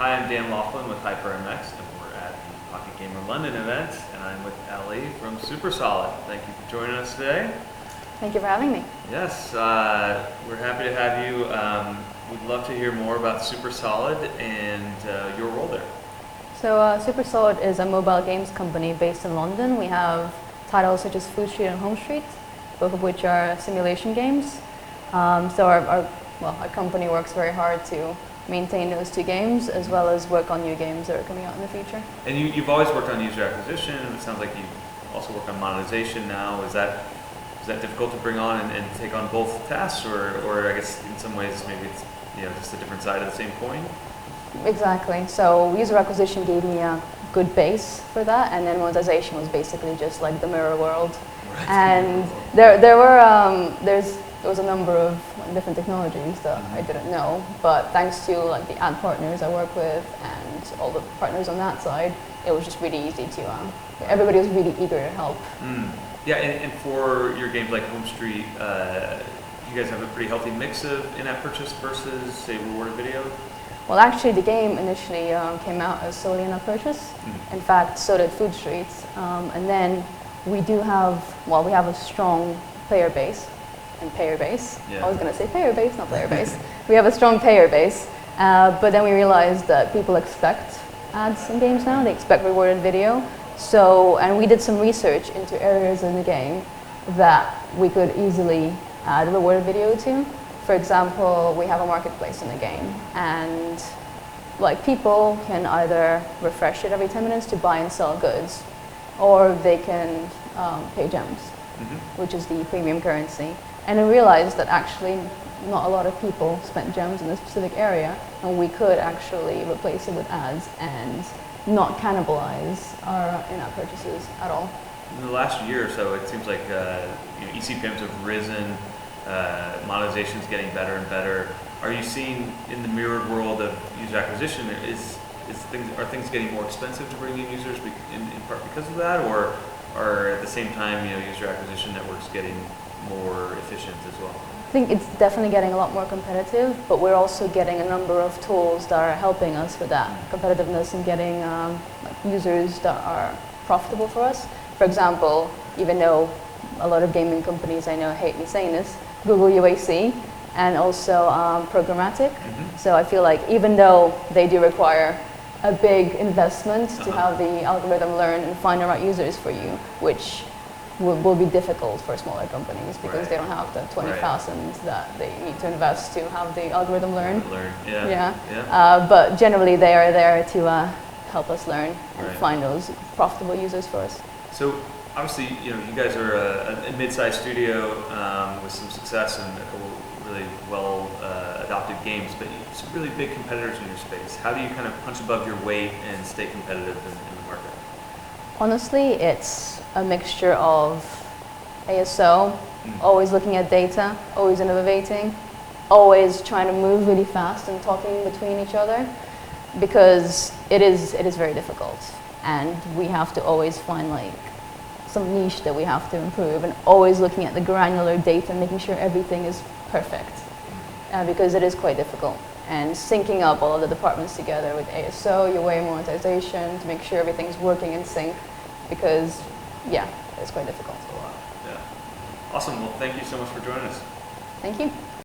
Hi, I'm Dan Laughlin with HyprMX, and we're at the Pocket Gamer London event, and I'm with Ellie from Supersolid. Thank you for joining us today. Thank you for having me. Yes, we're happy to have you. We'd love to hear more about Supersolid and your role there. So Supersolid is a mobile games company based in London. We have titles such as Food Street and Home Street, both of which are simulation games. So our company works very hard to maintain those two games as well as work on new games that are coming out in the future. And you've always worked on user acquisition, and it sounds like you also work on monetization now. Is that difficult to bring on and take on both tasks, or I guess in some ways maybe it's just a different side of the same coin? Exactly. So user acquisition gave me a good base for that, and then monetization was basically just like the mirror world. Right. And there was a number of different technologies that I didn't know, but thanks to the ad partners I work with and all the partners on that side, it was just really easy to. Everybody was really eager to help. Yeah, and for your games like Home Street, you guys have a pretty healthy mix of in-app purchase versus, say, rewarded video? Well, actually, the game initially came out as solely in-app purchase. In fact, so did Food Street. And then we have a strong player base and payer base. Yeah. I was going to say payer base, not player base. We have a strong payer base, but then we realized that people expect ads in games now. They expect rewarded video. So, and we did some research into areas in the game that we could easily add rewarded video to. For example, we have a marketplace in the game, and people can either refresh it every 10 minutes to buy and sell goods, or they can pay gems, which is the premium currency. And I realized that actually not a lot of people spent gems in this specific area, and we could actually replace it with ads and not cannibalize our in-app purchases at all. In the last year or so, it seems like eCPMs have risen, monetization's getting better and better. Are you seeing in the mirrored world of user acquisition, are things getting more expensive to bring in users in part because of that, or are at the same time user acquisition networks getting more efficient as well? I think it's definitely getting a lot more competitive, but we're also getting a number of tools that are helping us with that competitiveness and getting users that are profitable for us. For example, even though a lot of gaming companies I know hate me saying this, Google UAC and also programmatic. So I feel like even though they do require a big investment to have the algorithm learn and find the right users for you, which will be difficult for smaller companies because they don't have the 20,000 that they need to invest to have the algorithm learn. But generally they are there to help us learn and find those profitable users for us. So obviously, you guys are a mid-sized studio with some success and a couple really well adopted games, but some really big competitors in your space. How do you kind of punch above your weight and stay competitive in the market? Honestly, it's a mixture of ASO, always looking at data, always innovating, always trying to move really fast and talking between each other, because it is very difficult, and we have to always find some niche that we have to improve, and always looking at the granular data, making sure everything is perfect, because it is quite difficult. And syncing up all of the departments together with ASO, UA, monetization, to make sure everything's working in sync, because it's quite difficult. Awesome. Well, thank you so much for joining us. Thank you.